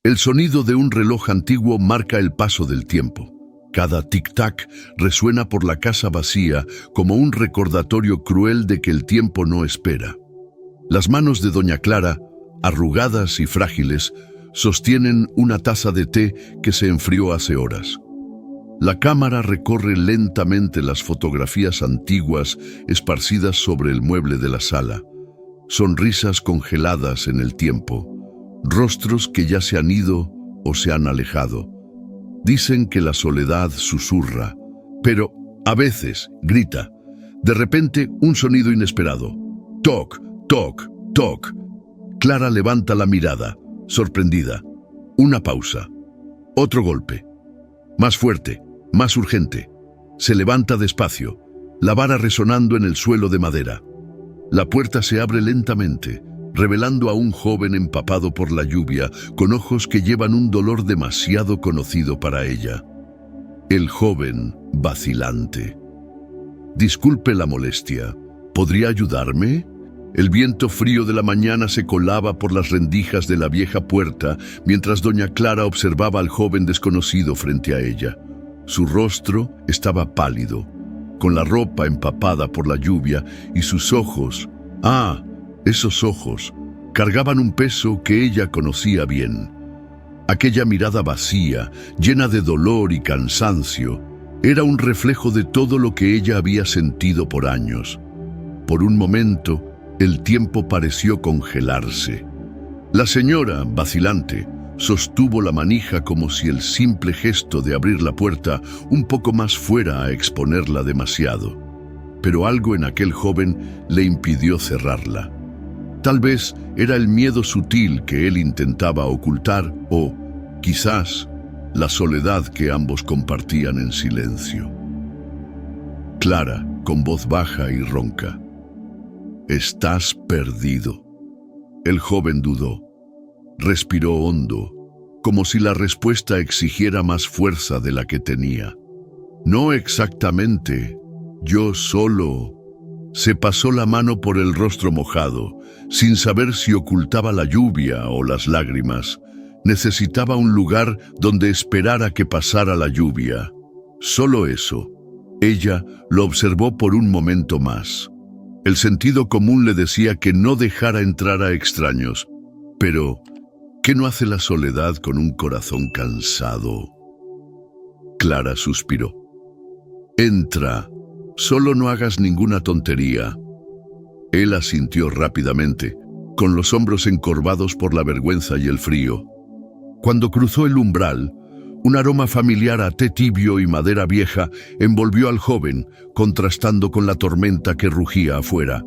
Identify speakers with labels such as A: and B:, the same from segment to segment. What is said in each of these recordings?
A: El sonido de un reloj antiguo marca el paso del tiempo. Cada tic-tac resuena por la casa vacía como un recordatorio cruel de que el tiempo no espera. Las manos de doña Clara, arrugadas y frágiles, sostienen una taza de té que se enfrió hace horas. La cámara recorre lentamente las fotografías antiguas esparcidas sobre el mueble de la sala. Sonrisas congeladas en el tiempo, rostros que ya se han ido o se han alejado. Dicen que la soledad susurra, pero a veces grita. De repente, un sonido inesperado. Toc, toc, toc. Clara levanta la mirada, sorprendida. Una pausa. Otro golpe. Más fuerte, más urgente. Se levanta despacio, la vara resonando en el suelo de madera. La puerta se abre lentamente, revelando a un joven empapado por la lluvia, con ojos que llevan un dolor demasiado conocido para ella. El joven vacilante. Disculpe la molestia, ¿podría ayudarme? El viento frío de la mañana se colaba por las rendijas de la vieja puerta mientras doña Clara observaba al joven desconocido frente a ella. Su rostro estaba pálido, con la ropa empapada por la lluvia, y sus ojos, esos ojos, cargaban un peso que ella conocía bien. Aquella mirada vacía, llena de dolor y cansancio, era un reflejo de todo lo que ella había sentido por años. Por un momento, el tiempo pareció congelarse. La señora, vacilante, sostuvo la manija como si el simple gesto de abrir la puerta un poco más fuera a exponerla demasiado. Pero algo en aquel joven le impidió cerrarla. Tal vez era el miedo sutil que él intentaba ocultar o, quizás, la soledad que ambos compartían en silencio. Clara, con voz baja y ronca. «Estás perdido». El joven dudó. Respiró hondo, como si la respuesta exigiera más fuerza de la que tenía. «No exactamente, yo solo». Se pasó la mano por el rostro mojado, sin saber si ocultaba la lluvia o las lágrimas. Necesitaba un lugar donde esperar a que pasara la lluvia. Solo eso. Ella lo observó por un momento más. El sentido común le decía que no dejara entrar a extraños. Pero, ¿qué no hace la soledad con un corazón cansado? Clara suspiró. «Entra. Solo no hagas ninguna tontería». Él asintió rápidamente, con los hombros encorvados por la vergüenza y el frío. Cuando cruzó el umbral, un aroma familiar a té tibio y madera vieja envolvió al joven, contrastando con la tormenta que rugía afuera.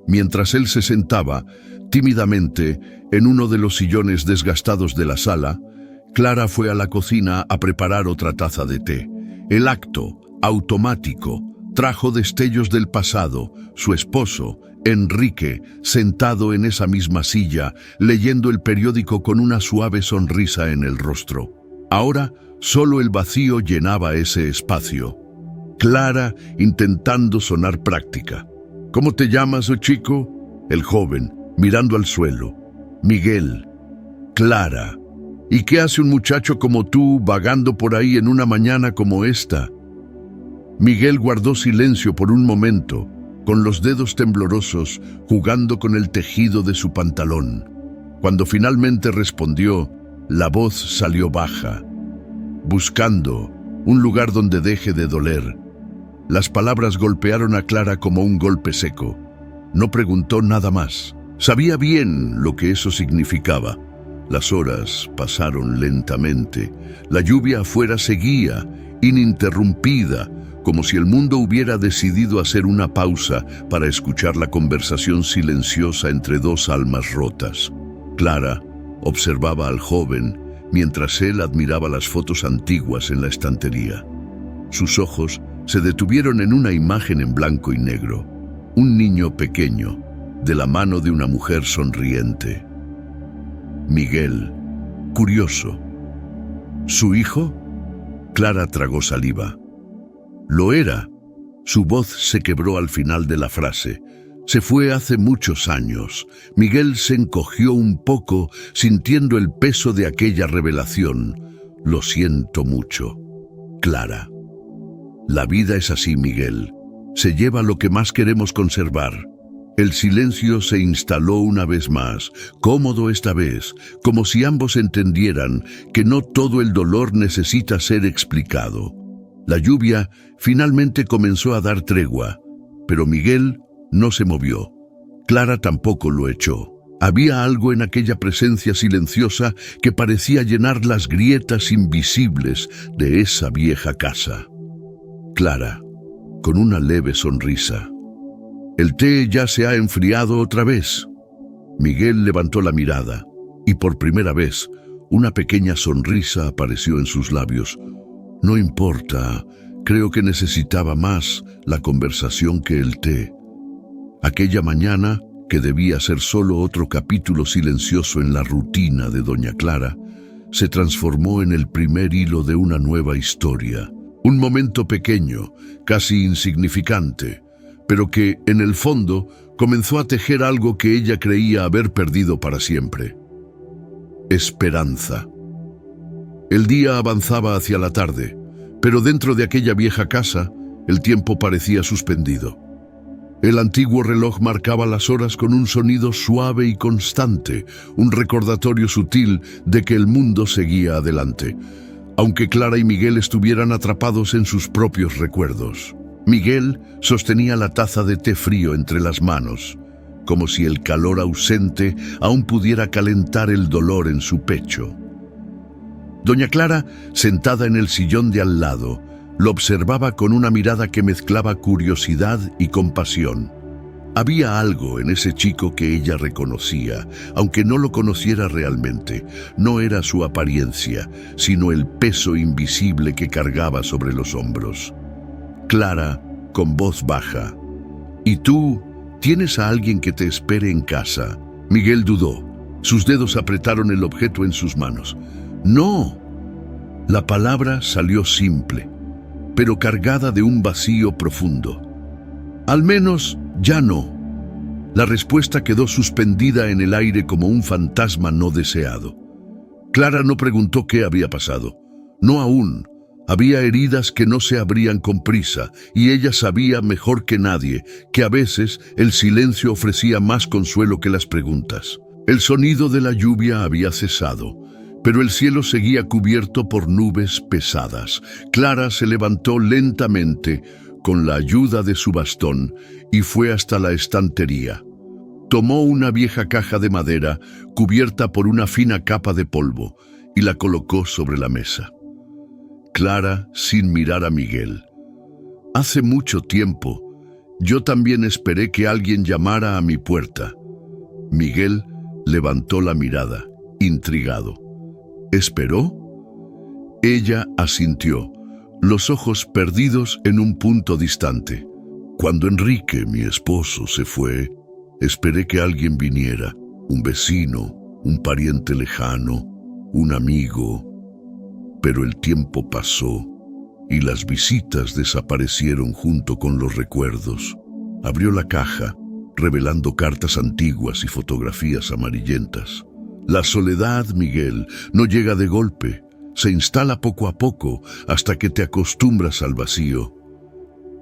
A: Mientras él se sentaba, tímidamente, en uno de los sillones desgastados de la sala, Clara fue a la cocina a preparar otra taza de té. El acto, automático, trajo destellos del pasado. Su esposo, Enrique, sentado en esa misma silla, leyendo el periódico con una suave sonrisa en el rostro. Ahora, solo el vacío llenaba ese espacio. Clara, intentando sonar práctica. «¿Cómo te llamas, chico?» El joven, mirando al suelo. «Miguel». «Clara. ¿Y qué hace un muchacho como tú vagando por ahí en una mañana como esta?» Miguel guardó silencio por un momento, con los dedos temblorosos jugando con el tejido de su pantalón. Cuando finalmente respondió, la voz salió baja. «Buscando un lugar donde deje de doler». Las palabras golpearon a Clara como un golpe seco. No preguntó nada más. Sabía bien lo que eso significaba. Las horas pasaron lentamente. La lluvia afuera seguía, ininterrumpida, como si el mundo hubiera decidido hacer una pausa para escuchar la conversación silenciosa entre dos almas rotas. Clara observaba al joven mientras él admiraba las fotos antiguas en la estantería. Sus ojos se detuvieron en una imagen en blanco y negro. Un niño pequeño, de la mano de una mujer sonriente. Miguel, curioso. ¿Su hijo? Clara tragó saliva. Lo era. Su voz se quebró al final de la frase. Se fue hace muchos años. Miguel se encogió un poco, sintiendo el peso de aquella revelación. Lo siento mucho. Clara. La vida es así, Miguel. Se lleva lo que más queremos conservar. El silencio se instaló una vez más, cómodo esta vez, como si ambos entendieran que no todo el dolor necesita ser explicado. La lluvia finalmente comenzó a dar tregua, pero Miguel no se movió. Clara tampoco lo echó. Había algo en aquella presencia silenciosa que parecía llenar las grietas invisibles de esa vieja casa. Clara, con una leve sonrisa. El té ya se ha enfriado otra vez. Miguel levantó la mirada y por primera vez una pequeña sonrisa apareció en sus labios. No importa, creo que necesitaba más la conversación que el té. Aquella mañana, que debía ser solo otro capítulo silencioso en la rutina de doña Clara, se transformó en el primer hilo de una nueva historia. Un momento pequeño, casi insignificante, pero que, en el fondo, comenzó a tejer algo que ella creía haber perdido para siempre. Esperanza. El día avanzaba hacia la tarde, pero dentro de aquella vieja casa, el tiempo parecía suspendido. El antiguo reloj marcaba las horas con un sonido suave y constante, un recordatorio sutil de que el mundo seguía adelante, aunque Clara y Miguel estuvieran atrapados en sus propios recuerdos. Miguel sostenía la taza de té frío entre las manos, como si el calor ausente aún pudiera calentar el dolor en su pecho. Doña Clara, sentada en el sillón de al lado, lo observaba con una mirada que mezclaba curiosidad y compasión. Había algo en ese chico que ella reconocía, aunque no lo conociera realmente. No era su apariencia, sino el peso invisible que cargaba sobre los hombros. Clara, con voz baja. ¿Y tú, tienes a alguien que te espere en casa? Miguel dudó. Sus dedos apretaron el objeto en sus manos. ¡No! La palabra salió simple, pero cargada de un vacío profundo. Al menos, ya no. La respuesta quedó suspendida en el aire como un fantasma no deseado. Clara no preguntó qué había pasado. No aún. Había heridas que no se abrían con prisa, y ella sabía mejor que nadie que a veces el silencio ofrecía más consuelo que las preguntas. El sonido de la lluvia había cesado, pero el cielo seguía cubierto por nubes pesadas. Clara se levantó lentamente con la ayuda de su bastón y fue hasta la estantería. Tomó una vieja caja de madera cubierta por una fina capa de polvo y la colocó sobre la mesa. Clara, sin mirar a Miguel. Hace mucho tiempo, yo también esperé que alguien llamara a mi puerta. Miguel levantó la mirada, intrigado. ¿Esperó? Ella asintió, los ojos perdidos en un punto distante. Cuando Enrique, mi esposo, se fue, esperé que alguien viniera, un vecino, un pariente lejano, un amigo. Pero el tiempo pasó y las visitas desaparecieron junto con los recuerdos. Abrió la caja, revelando cartas antiguas y fotografías amarillentas. La soledad, Miguel, no llega de golpe, se instala poco a poco hasta que te acostumbras al vacío.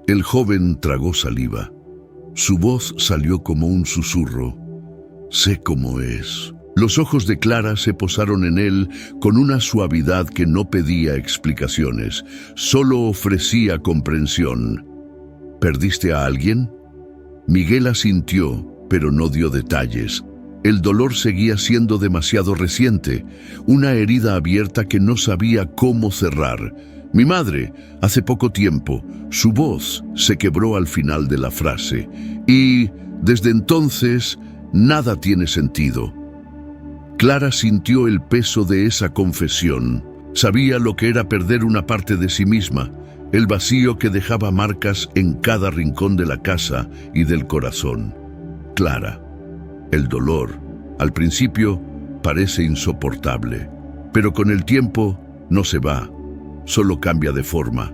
A: El joven tragó saliva. Su voz salió como un susurro. Sé cómo es. Los ojos de Clara se posaron en él con una suavidad que no pedía explicaciones, solo ofrecía comprensión. ¿Perdiste a alguien? Miguel asintió, pero no dio detalles. El dolor seguía siendo demasiado reciente, una herida abierta que no sabía cómo cerrar. Mi madre, hace poco tiempo, su voz se quebró al final de la frase, y desde entonces nada tiene sentido. Clara sintió el peso de esa confesión. Sabía lo que era perder una parte de sí misma, el vacío que dejaba marcas en cada rincón de la casa y del corazón. Clara. El dolor, al principio, parece insoportable, pero con el tiempo no se va, solo cambia de forma.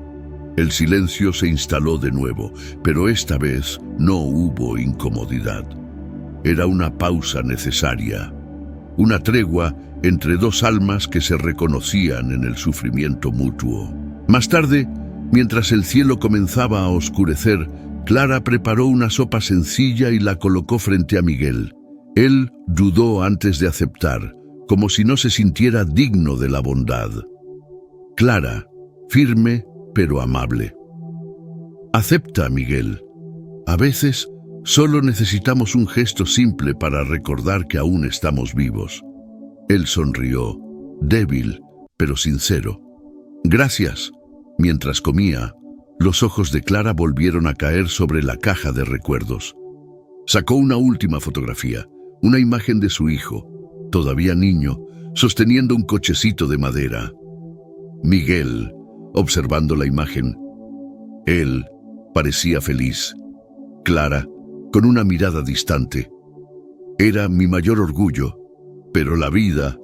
A: El silencio se instaló de nuevo, pero esta vez no hubo incomodidad. Era una pausa necesaria, una tregua entre dos almas que se reconocían en el sufrimiento mutuo. Más tarde, mientras el cielo comenzaba a oscurecer, Clara preparó una sopa sencilla y la colocó frente a Miguel. Él dudó antes de aceptar, como si no se sintiera digno de la bondad. Clara, firme pero amable. Acepta, Miguel. A veces solo necesitamos un gesto simple para recordar que aún estamos vivos. Él sonrió, débil pero sincero. Gracias. Mientras comía, los ojos de Clara volvieron a caer sobre la caja de recuerdos. Sacó una última fotografía, una imagen de su hijo, todavía niño, sosteniendo un cochecito de madera. Miguel, observando la imagen, él parecía feliz. Clara, con una mirada distante. Era mi mayor orgullo, pero la vida...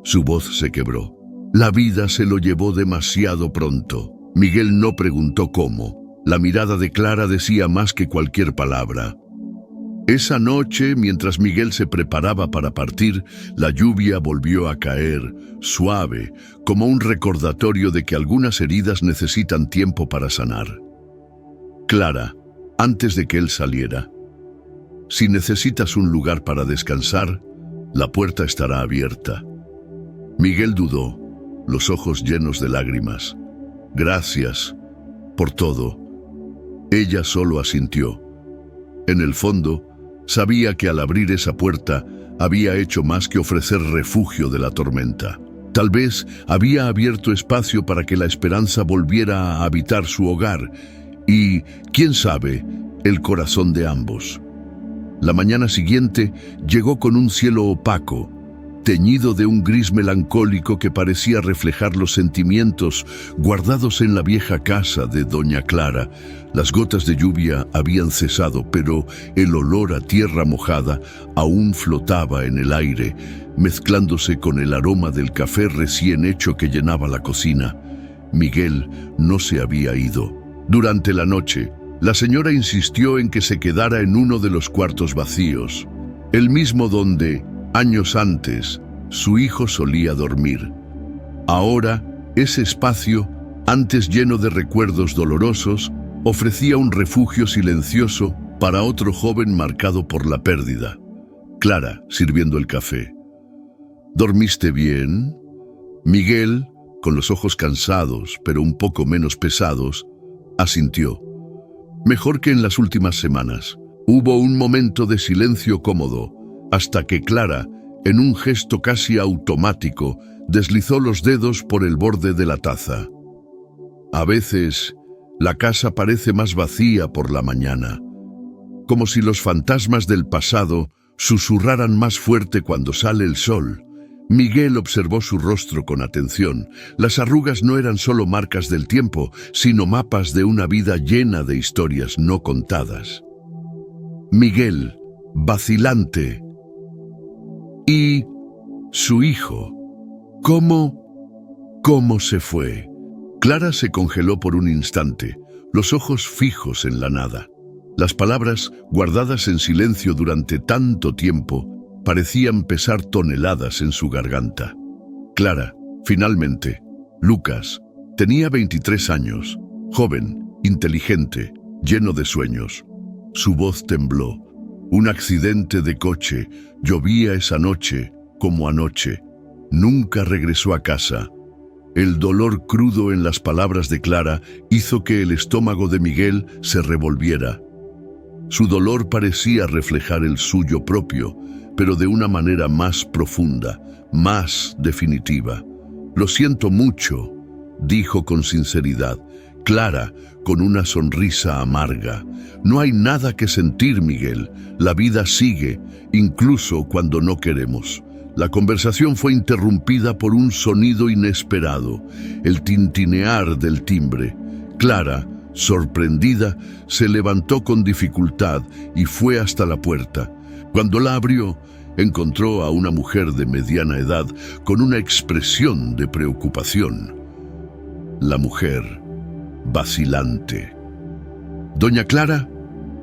A: Su voz se quebró. La vida se lo llevó demasiado pronto. Miguel no preguntó cómo. La mirada de Clara decía más que cualquier palabra. Esa noche, mientras Miguel se preparaba para partir, la lluvia volvió a caer, suave, como un recordatorio de que algunas heridas necesitan tiempo para sanar. Clara, antes de que él saliera: si necesitas un lugar para descansar, la puerta estará abierta. Miguel dudó, los ojos llenos de lágrimas. Gracias por todo. Ella solo asintió. En el fondo, sabía que al abrir esa puerta había hecho más que ofrecer refugio de la tormenta. Tal vez había abierto espacio para que la esperanza volviera a habitar su hogar y, quién sabe, el corazón de ambos. La mañana siguiente llegó con un cielo opaco, teñido de un gris melancólico que parecía reflejar los sentimientos guardados en la vieja casa de doña Clara. Las gotas de lluvia habían cesado, pero el olor a tierra mojada aún flotaba en el aire, mezclándose con el aroma del café recién hecho que llenaba la cocina. Miguel no se había ido. Durante la noche, la señora insistió en que se quedara en uno de los cuartos vacíos, el mismo donde, años antes, su hijo solía dormir. Ahora, ese espacio, antes lleno de recuerdos dolorosos, ofrecía un refugio silencioso para otro joven marcado por la pérdida. Clara, sirviendo el café. ¿Dormiste bien? Miguel, con los ojos cansados, pero un poco menos pesados, asintió. Mejor que en las últimas semanas. Hubo un momento de silencio cómodo, hasta que Clara, en un gesto casi automático, deslizó los dedos por el borde de la taza. A veces, la casa parece más vacía por la mañana, como si los fantasmas del pasado susurraran más fuerte cuando sale el sol. Miguel observó su rostro con atención. Las arrugas no eran solo marcas del tiempo, sino mapas de una vida llena de historias no contadas. Miguel, vacilante. Y su hijo, ¿cómo se fue? Clara se congeló por un instante, los ojos fijos en la nada. Las palabras, guardadas en silencio durante tanto tiempo, parecían pesar toneladas en su garganta. Clara, finalmente, Lucas, tenía 23 años, joven, inteligente, lleno de sueños. Su voz tembló. Un accidente de coche. Llovía esa noche, como anoche. Nunca regresó a casa. El dolor crudo en las palabras de Clara hizo que el estómago de Miguel se revolviera. Su dolor parecía reflejar el suyo propio, pero de una manera más profunda, más definitiva. «Lo siento mucho», dijo con sinceridad. Clara, con una sonrisa amarga. «No hay nada que sentir, Miguel. La vida sigue, incluso cuando no queremos». La conversación fue interrumpida por un sonido inesperado, el tintinear del timbre. Clara, sorprendida, se levantó con dificultad y fue hasta la puerta. Cuando la abrió, encontró a una mujer de mediana edad con una expresión de preocupación. La mujer vacilante. Doña Clara,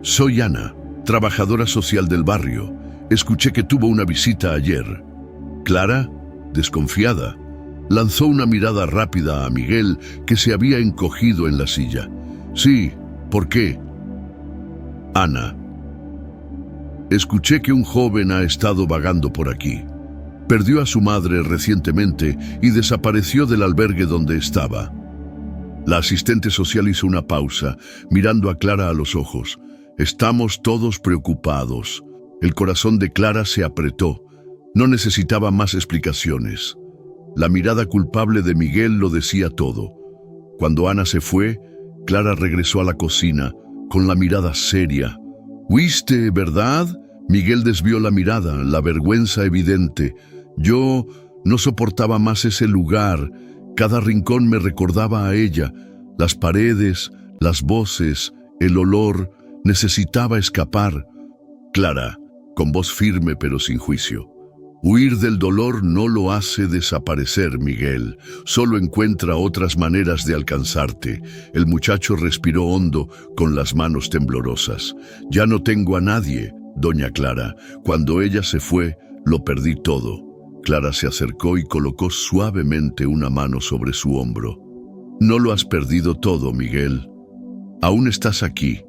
A: soy Ana, trabajadora social del barrio. Escuché que tuvo una visita ayer. Clara, desconfiada, lanzó una mirada rápida a Miguel, que se había encogido en la silla. Sí, ¿por qué? Ana, escuché que un joven ha estado vagando por aquí. Perdió a su madre recientemente y desapareció del albergue donde estaba. La asistente social hizo una pausa, mirando a Clara a los ojos. Estamos todos preocupados. El corazón de Clara se apretó. No necesitaba más explicaciones. La mirada culpable de Miguel lo decía todo. Cuando Ana se fue, Clara regresó a la cocina, con la mirada seria. «¿Huiste, verdad?» Miguel desvió la mirada, la vergüenza evidente. Yo no soportaba más ese lugar. Cada rincón me recordaba a ella. Las paredes, las voces, el olor. Necesitaba escapar. Clara, con voz firme pero sin juicio. Huir del dolor no lo hace desaparecer, Miguel. Solo encuentra otras maneras de alcanzarte. El muchacho respiró hondo, con las manos temblorosas. Ya no tengo a nadie, doña Clara. Cuando ella se fue, lo perdí todo. Clara se acercó y colocó suavemente una mano sobre su hombro. No lo has perdido todo, Miguel. Aún estás aquí,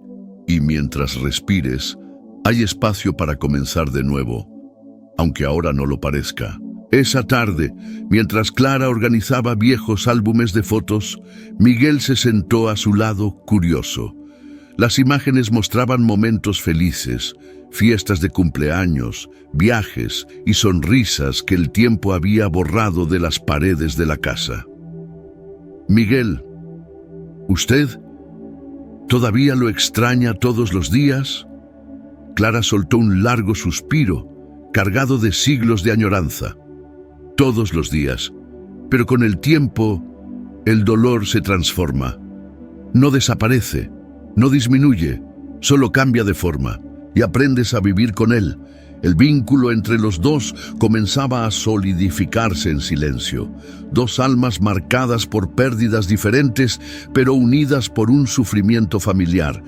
A: y mientras respires, hay espacio para comenzar de nuevo. Aunque ahora no lo parezca. Esa tarde, mientras Clara organizaba viejos álbumes de fotos, Miguel se sentó a su lado, curioso. Las imágenes mostraban momentos felices, fiestas de cumpleaños, viajes y sonrisas que el tiempo había borrado de las paredes de la casa. Miguel, ¿usted todavía lo extraña todos los días? Clara soltó un largo suspiro, cargado de siglos de añoranza. Todos los días, pero con el tiempo, el dolor se transforma. No desaparece, no disminuye, solo cambia de forma, y aprendes a vivir con él. El vínculo entre los dos comenzaba a solidificarse en silencio. Dos almas marcadas por pérdidas diferentes, pero unidas por un sufrimiento familiar.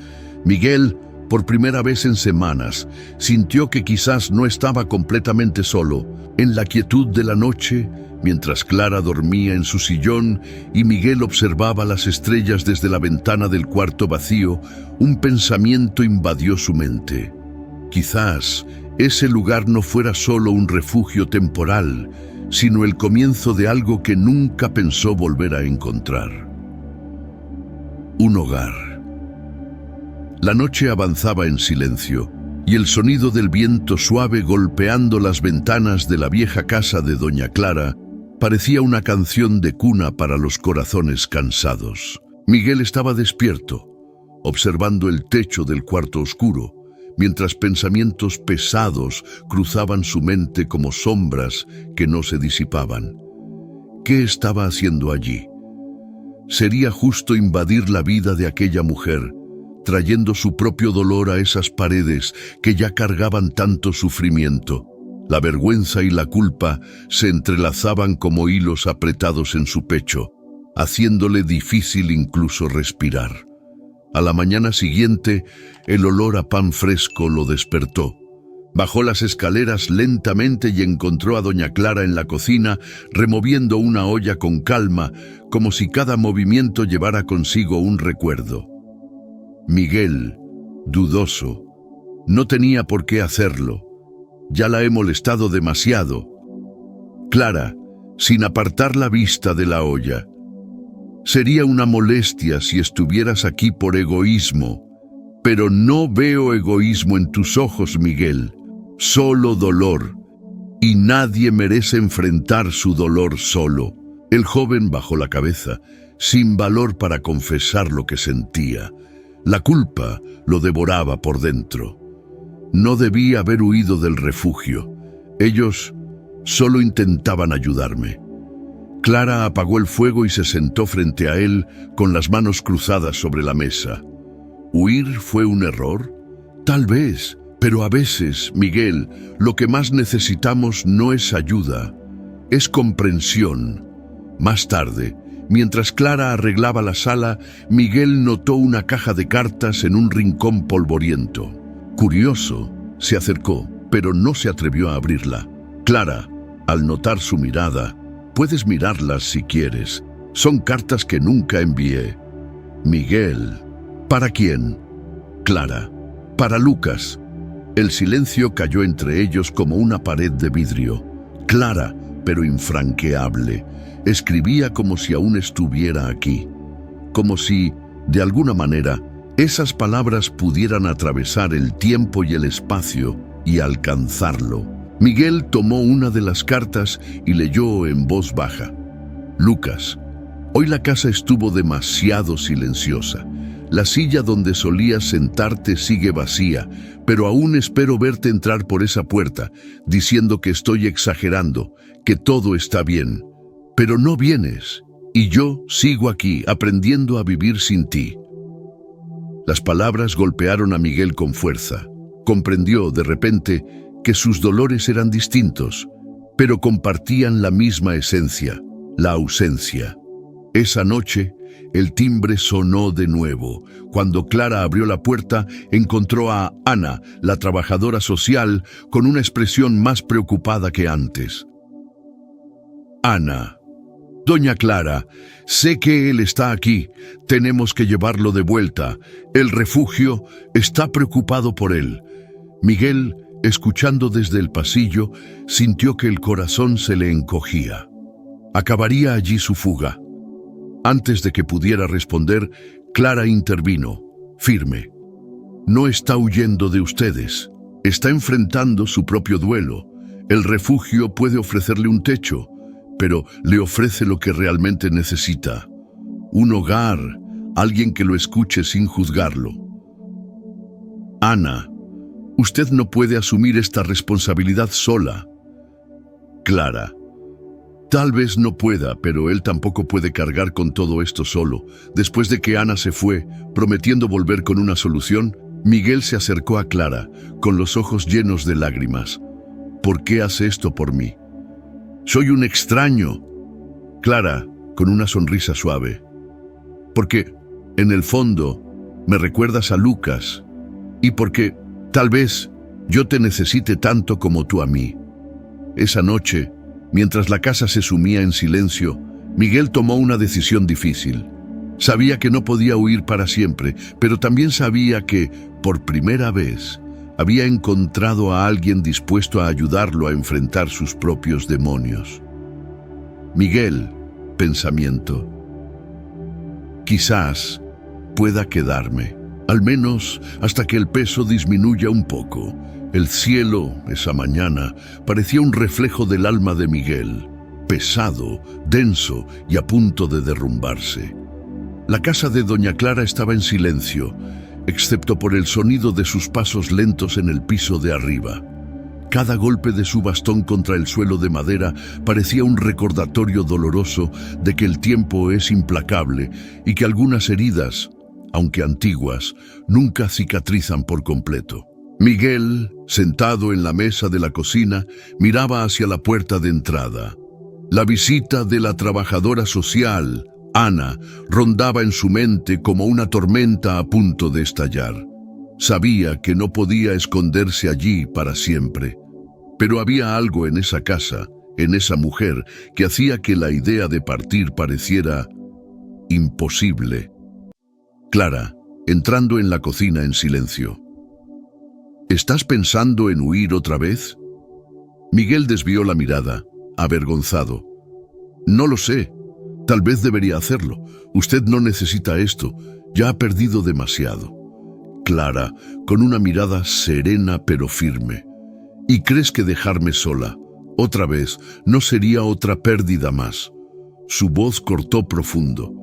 A: Miguel, por primera vez en semanas, sintió que quizás no estaba completamente solo. En la quietud de la noche, mientras Clara dormía en su sillón y Miguel observaba las estrellas desde la ventana del cuarto vacío, un pensamiento invadió su mente. Quizás ese lugar no fuera solo un refugio temporal, sino el comienzo de algo que nunca pensó volver a encontrar. Un hogar. La noche avanzaba en silencio, y el sonido del viento suave golpeando las ventanas de la vieja casa de doña Clara parecía una canción de cuna para los corazones cansados. Miguel estaba despierto, observando el techo del cuarto oscuro, mientras pensamientos pesados cruzaban su mente como sombras que no se disipaban. ¿Qué estaba haciendo allí? ¿Sería justo invadir la vida de aquella mujer, trayendo su propio dolor a esas paredes que ya cargaban tanto sufrimiento? La vergüenza y la culpa se entrelazaban como hilos apretados en su pecho, haciéndole difícil incluso respirar. A la mañana siguiente, el olor a pan fresco lo despertó. Bajó las escaleras lentamente y encontró a doña Clara en la cocina, removiendo una olla con calma, como si cada movimiento llevara consigo un recuerdo. Miguel, dudoso, no tenía por qué hacerlo. Ya la he molestado demasiado. Clara, sin apartar la vista de la olla. Sería una molestia si estuvieras aquí por egoísmo, pero no veo egoísmo en tus ojos, Miguel. Solo dolor, y nadie merece enfrentar su dolor solo. El joven bajó la cabeza, sin valor para confesar lo que sentía. La culpa lo devoraba por dentro. No debía haber huido del refugio. Ellos solo intentaban ayudarme. Clara apagó el fuego y se sentó frente a él con las manos cruzadas sobre la mesa. ¿Huir fue un error? Tal vez, pero a veces, Miguel, lo que más necesitamos no es ayuda, es comprensión. Más tarde, Mientras Clara arreglaba la sala, Miguel notó una caja de cartas en un rincón polvoriento. Curioso, se acercó, pero no se atrevió a abrirla. Clara, al notar su mirada: «Puedes mirarlas si quieres. Son cartas que nunca envié». Miguel: «¿Para quién?» Clara: «Para Lucas». El silencio cayó entre ellos como una pared de vidrio. Clara, pero infranqueable, escribía como si aún estuviera aquí. Como si, de alguna manera, esas palabras pudieran atravesar el tiempo y el espacio y alcanzarlo. Miguel tomó una de las cartas y leyó en voz baja: «Lucas, hoy la casa estuvo demasiado silenciosa. La silla donde solías sentarte sigue vacía, pero aún espero verte entrar por esa puerta, diciendo que estoy exagerando, que todo está bien. Pero no vienes, y yo sigo aquí, aprendiendo a vivir sin ti». Las palabras golpearon a Miguel con fuerza. Comprendió, de repente, que sus dolores eran distintos, pero compartían la misma esencia: la ausencia. Esa noche, el timbre sonó de nuevo. Cuando Clara abrió la puerta, encontró a Ana, la trabajadora social, con una expresión más preocupada que antes. «Ana, doña Clara, sé que él está aquí. Tenemos que llevarlo de vuelta. El refugio está preocupado por él». Miguel, escuchando desde el pasillo, sintió que el corazón se le encogía. Acabaría allí su fuga. Antes de que pudiera responder, Clara intervino, firme: «No está huyendo de ustedes. Está enfrentando su propio duelo. El refugio puede ofrecerle un techo, pero le ofrece lo que realmente necesita: un hogar, alguien que lo escuche sin juzgarlo. Ana, usted no puede asumir esta responsabilidad sola». Clara: «Tal vez no pueda, pero él tampoco puede cargar con todo esto solo». Después de que Ana se fue, prometiendo volver con una solución, Miguel se acercó a Clara, con los ojos llenos de lágrimas. «¿Por qué hace esto por mí? Soy un extraño». Clara, con una sonrisa suave: «Porque, en el fondo, me recuerdas a Lucas, y porque, tal vez, yo te necesite tanto como tú a mí». Esa noche, mientras la casa se sumía en silencio, Miguel tomó una decisión difícil. Sabía que no podía huir para siempre, pero también sabía que, por primera vez, había encontrado a alguien dispuesto a ayudarlo a enfrentar sus propios demonios. «Miguel», pensamiento, «quizás pueda quedarme, al menos hasta que el peso disminuya un poco». El cielo, esa mañana, parecía un reflejo del alma de Miguel, pesado, denso y a punto de derrumbarse. La casa de doña Clara estaba en silencio, excepto por el sonido de sus pasos lentos en el piso de arriba. Cada golpe de su bastón contra el suelo de madera parecía un recordatorio doloroso de que el tiempo es implacable y que algunas heridas, aunque antiguas, nunca cicatrizan por completo. Miguel, sentado en la mesa de la cocina, miraba hacia la puerta de entrada. La visita de la trabajadora social, Ana, rondaba en su mente como una tormenta a punto de estallar. Sabía que no podía esconderse allí para siempre, pero había algo en esa casa, en esa mujer, que hacía que la idea de partir pareciera imposible. Clara, entrando en la cocina en silencio: «¿Estás pensando en huir otra vez?». Miguel desvió la mirada, avergonzado. «No lo sé. Tal vez debería hacerlo. Usted no necesita esto. Ya ha perdido demasiado». Clara, con una mirada serena pero firme: «¿Y crees que dejarme sola, otra vez, no sería otra pérdida más?». Su voz cortó profundo.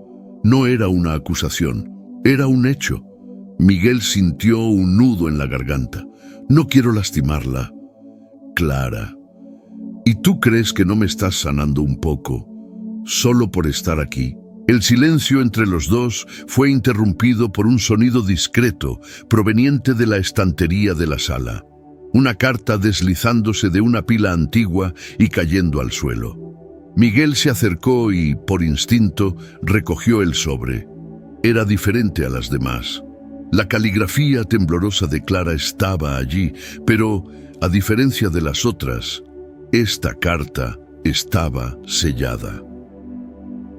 A: No era una acusación, era un hecho. Miguel sintió un nudo en la garganta. «No quiero lastimarla». «Clara, ¿y tú crees que no me estás sanando un poco, solo por estar aquí?». El silencio entre los dos fue interrumpido por un sonido discreto proveniente de la estantería de la sala. Una carta deslizándose de una pila antigua y cayendo al suelo. Miguel se acercó y, por instinto, recogió el sobre. Era diferente a las demás. La caligrafía temblorosa de Clara estaba allí, pero, a diferencia de las otras, esta carta estaba sellada.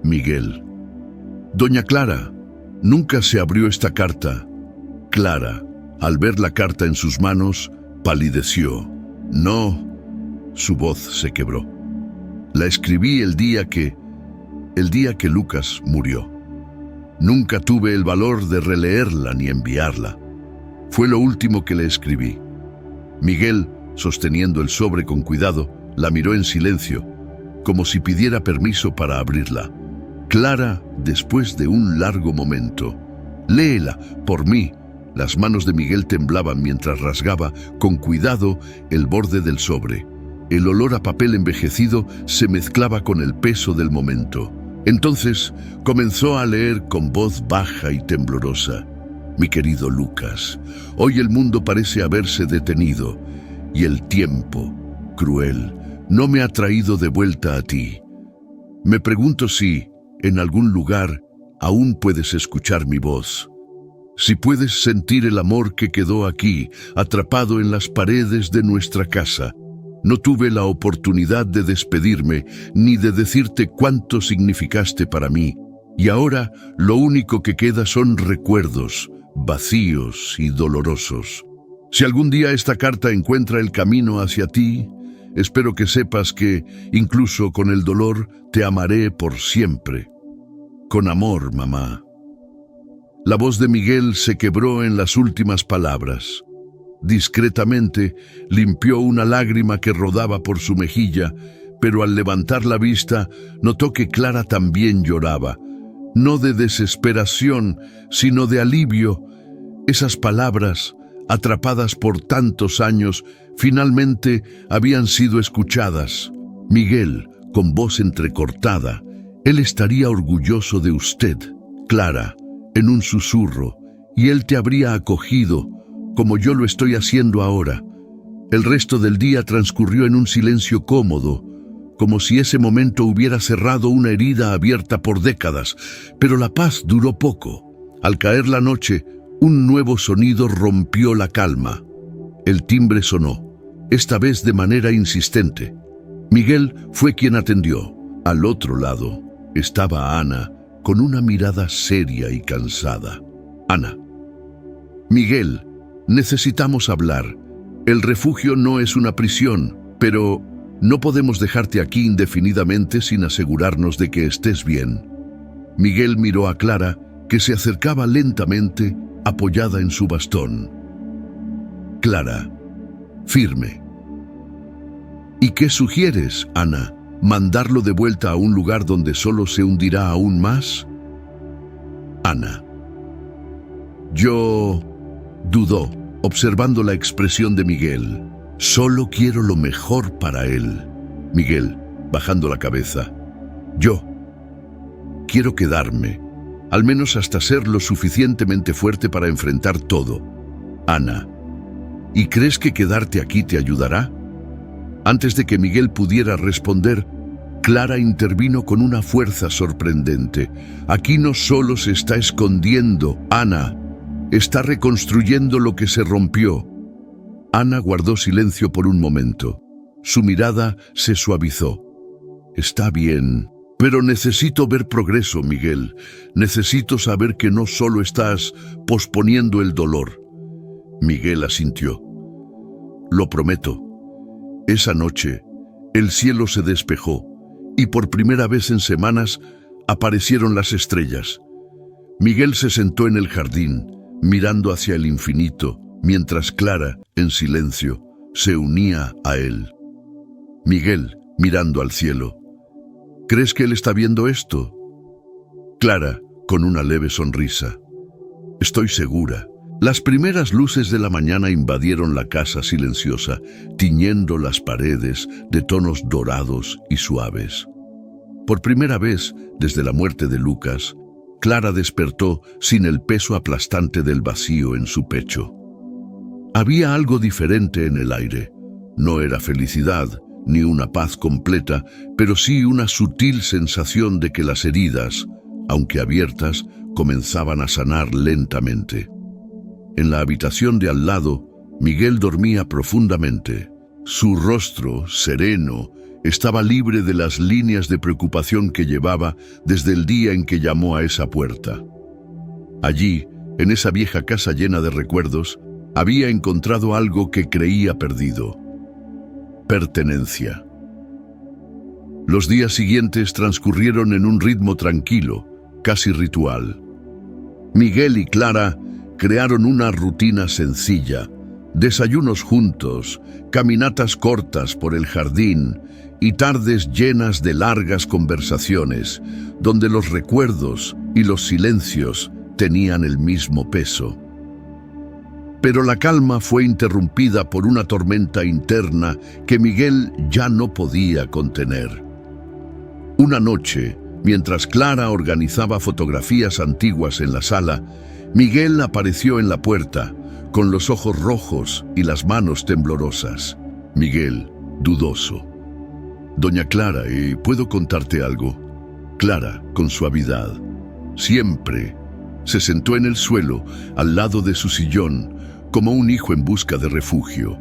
A: Miguel. Doña Clara, nunca se abrió esta carta. Clara, al ver la carta en sus manos, palideció. No, su voz se quebró. La escribí el día que Lucas murió. Nunca tuve el valor de releerla ni enviarla. Fue lo último que le escribí. Miguel, sosteniendo el sobre con cuidado, la miró en silencio, como si pidiera permiso para abrirla. Clara, después de un largo momento. Léela, por mí. Las manos de Miguel temblaban mientras rasgaba, con cuidado, el borde del sobre. El olor a papel envejecido se mezclaba con el peso del momento. Entonces comenzó a leer con voz baja y temblorosa. Mi querido Lucas, hoy el mundo parece haberse detenido, y el tiempo, cruel, no me ha traído de vuelta a ti. Me pregunto si, en algún lugar, aún puedes escuchar mi voz. Si puedes sentir el amor que quedó aquí, atrapado en las paredes de nuestra casa. No tuve la oportunidad de despedirme, ni de decirte cuánto significaste para mí, y ahora lo único que queda son recuerdos, vacíos y dolorosos. Si algún día esta carta encuentra el camino hacia ti, espero que sepas que, incluso con el dolor, te amaré por siempre. Con amor, mamá. La voz de Miguel se quebró en las últimas palabras. Discretamente limpió una lágrima que rodaba por su mejilla, pero al levantar la vista notó que Clara también lloraba, no de desesperación, sino de alivio. Esas palabras, atrapadas por tantos años, finalmente habían sido escuchadas. Miguel, con voz entrecortada, él estaría orgulloso de usted, Clara, en un susurro, y él te habría acogido, como yo lo estoy haciendo ahora. El resto del día transcurrió en un silencio cómodo, como si ese momento hubiera cerrado una herida abierta por décadas, pero la paz duró poco. Al caer la noche, un nuevo sonido rompió la calma. El timbre sonó, esta vez de manera insistente. Miguel fue quien atendió. Al otro lado estaba Ana, con una mirada seria y cansada. Ana. Miguel, necesitamos hablar. El refugio no es una prisión, pero no podemos dejarte aquí indefinidamente sin asegurarnos de que estés bien. Miguel miró a Clara, que se acercaba lentamente, apoyada en su bastón. Clara, firme. ¿Y qué sugieres, Ana? ¿Mandarlo de vuelta a un lugar donde solo se hundirá aún más? Ana. Yo... dudó, observando la expresión de Miguel. Solo quiero lo mejor para él. Miguel, bajando la cabeza. Yo quiero quedarme, al menos hasta ser lo suficientemente fuerte para enfrentar todo. Ana. ¿Y crees que quedarte aquí te ayudará? Antes de que Miguel pudiera responder, Clara intervino con una fuerza sorprendente. Aquí no solo se está escondiendo, Ana. Está reconstruyendo lo que se rompió. Ana guardó silencio por un momento. Su mirada se suavizó. Está bien, pero necesito ver progreso, Miguel. Necesito saber que no solo estás posponiendo el dolor. Miguel asintió. Lo prometo. Esa noche, el cielo se despejó y por primera vez en semanas aparecieron las estrellas. Miguel se sentó en el jardín, mirando hacia el infinito, mientras Clara, en silencio, se unía a él. Miguel, mirando al cielo. ¿Crees que él está viendo esto? Clara, con una leve sonrisa. Estoy segura. Las primeras luces de la mañana invadieron la casa silenciosa, tiñendo las paredes de tonos dorados y suaves. Por primera vez, desde la muerte de Lucas, Clara despertó sin el peso aplastante del vacío en su pecho. Había algo diferente en el aire. No era felicidad, ni una paz completa, pero sí una sutil sensación de que las heridas, aunque abiertas, comenzaban a sanar lentamente. En la habitación de al lado, Miguel dormía profundamente. Su rostro, sereno, estaba libre de las líneas de preocupación que llevaba desde el día en que llamó a esa puerta. Allí, en esa vieja casa llena de recuerdos, había encontrado algo que creía perdido: pertenencia. Los días siguientes transcurrieron en un ritmo tranquilo, casi ritual. Miguel y Clara crearon una rutina sencilla: desayunos juntos, caminatas cortas por el jardín y tardes llenas de largas conversaciones, donde los recuerdos y los silencios tenían el mismo peso. Pero la calma fue interrumpida por una tormenta interna que Miguel ya no podía contener. Una noche, mientras Clara organizaba fotografías antiguas en la sala, Miguel apareció en la puerta, con los ojos rojos y las manos temblorosas. Miguel, dudoso. «Doña Clara, ¿puedo contarte algo?» Clara, con suavidad, siempre, se sentó en el suelo, al lado de su sillón, como un hijo en busca de refugio.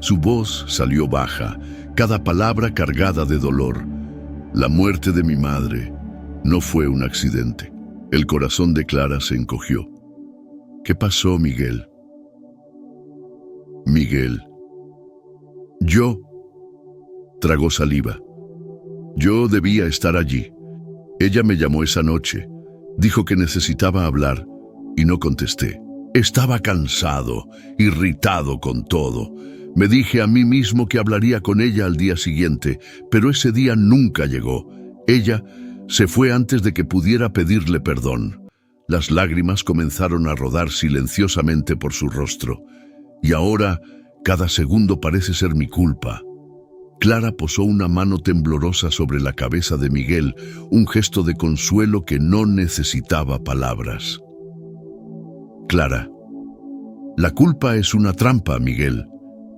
A: Su voz salió baja, cada palabra cargada de dolor. «La muerte de mi madre no fue un accidente». El corazón de Clara se encogió. «¿Qué pasó, Miguel?» «Miguel». «Yo». Tragó saliva. «Yo debía estar allí. Ella me llamó esa noche. Dijo que necesitaba hablar y no contesté. Estaba cansado, irritado con todo. Me dije a mí mismo que hablaría con ella al día siguiente, pero ese día nunca llegó. Ella se fue antes de que pudiera pedirle perdón». Las lágrimas comenzaron a rodar silenciosamente por su rostro. «Y ahora, cada segundo parece ser mi culpa». Clara posó una mano temblorosa sobre la cabeza de Miguel, un gesto de consuelo que no necesitaba palabras. «Clara, la culpa es una trampa, Miguel.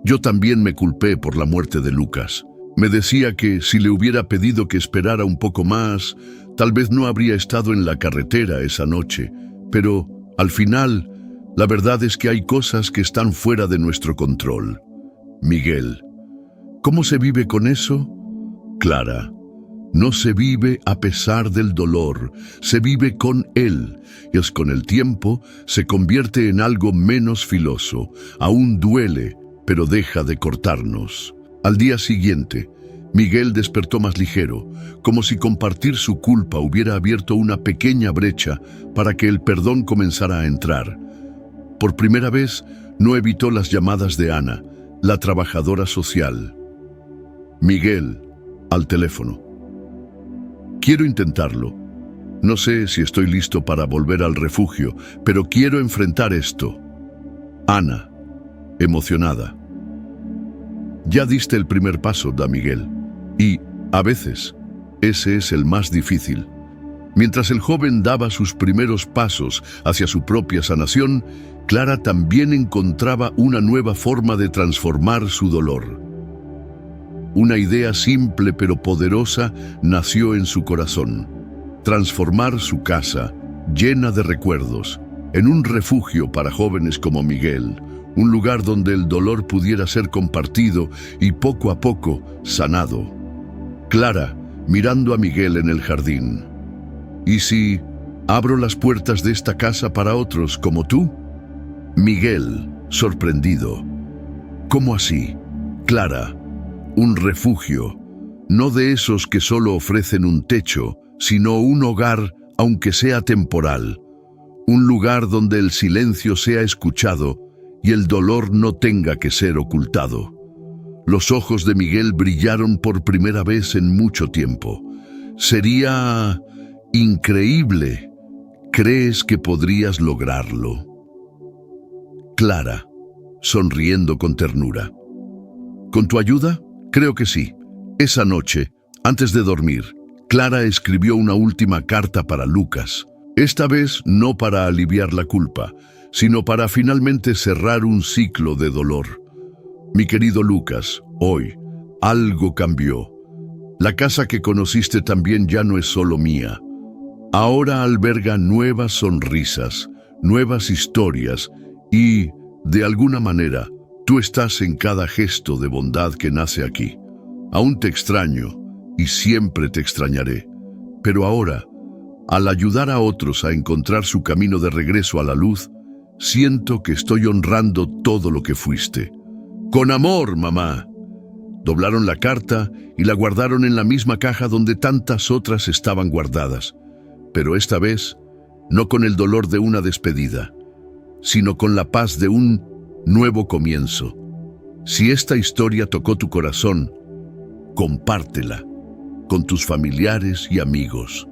A: Yo también me culpé por la muerte de Lucas. Me decía que si le hubiera pedido que esperara un poco más, tal vez no habría estado en la carretera esa noche. Pero, al final, la verdad es que hay cosas que están fuera de nuestro control. Miguel, ¿cómo se vive con eso? Clara, no se vive a pesar del dolor, se vive con él, y es con el tiempo se convierte en algo menos filoso. Aún duele, pero deja de cortarnos». Al día siguiente, Miguel despertó más ligero, como si compartir su culpa hubiera abierto una pequeña brecha para que el perdón comenzara a entrar. Por primera vez, no evitó las llamadas de Ana, la trabajadora social. «Miguel», al teléfono. «Quiero intentarlo. No sé si estoy listo para volver al refugio, pero quiero enfrentar esto». Ana, emocionada. «Ya diste el primer paso, da Miguel. Y, a veces, ese es el más difícil». Mientras el joven daba sus primeros pasos hacia su propia sanación, Clara también encontraba una nueva forma de transformar su dolor. Una idea simple pero poderosa nació en su corazón: transformar su casa, llena de recuerdos, en un refugio para jóvenes como Miguel, un lugar donde el dolor pudiera ser compartido y poco a poco sanado. Clara, mirando a Miguel en el jardín: «¿Y si abro las puertas de esta casa para otros como tú?» Miguel, sorprendido: «¿Cómo así, Clara? Un refugio, no de esos que solo ofrecen un techo, sino un hogar, aunque sea temporal. Un lugar donde el silencio sea escuchado y el dolor no tenga que ser ocultado». Los ojos de Miguel brillaron por primera vez en mucho tiempo. «Sería increíble. ¿Crees que podrías lograrlo?» Clara, sonriendo con ternura: «¿Con tu ayuda? Creo que sí». Esa noche, antes de dormir, Clara escribió una última carta para Lucas. Esta vez no para aliviar la culpa, sino para finalmente cerrar un ciclo de dolor. «Mi querido Lucas, hoy, algo cambió. La casa que conociste también ya no es solo mía. Ahora alberga nuevas sonrisas, nuevas historias y, de alguna manera, tú estás en cada gesto de bondad que nace aquí. Aún te extraño y siempre te extrañaré. Pero ahora, al ayudar a otros a encontrar su camino de regreso a la luz, siento que estoy honrando todo lo que fuiste. Con amor, mamá. Doblaron la carta y la guardaron en la misma caja donde tantas otras estaban guardadas. Pero esta vez, no con el dolor de una despedida, sino con la paz de un nuevo comienzo. Si esta historia tocó tu corazón, compártela con tus familiares y amigos.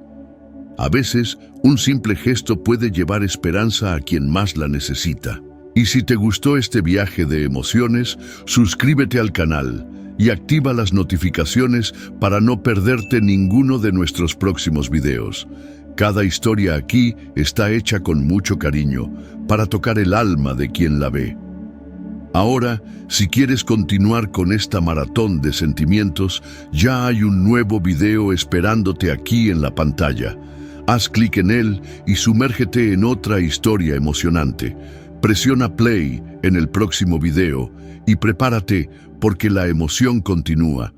A: A veces, un simple gesto puede llevar esperanza a quien más la necesita. Y si te gustó este viaje de emociones, suscríbete al canal y activa las notificaciones para no perderte ninguno de nuestros próximos videos. Cada historia aquí está hecha con mucho cariño para tocar el alma de quien la ve. Ahora, si quieres continuar con esta maratón de sentimientos, ya hay un nuevo video esperándote aquí en la pantalla. Haz clic en él y sumérgete en otra historia emocionante. Presiona play en el próximo video y prepárate porque la emoción continúa.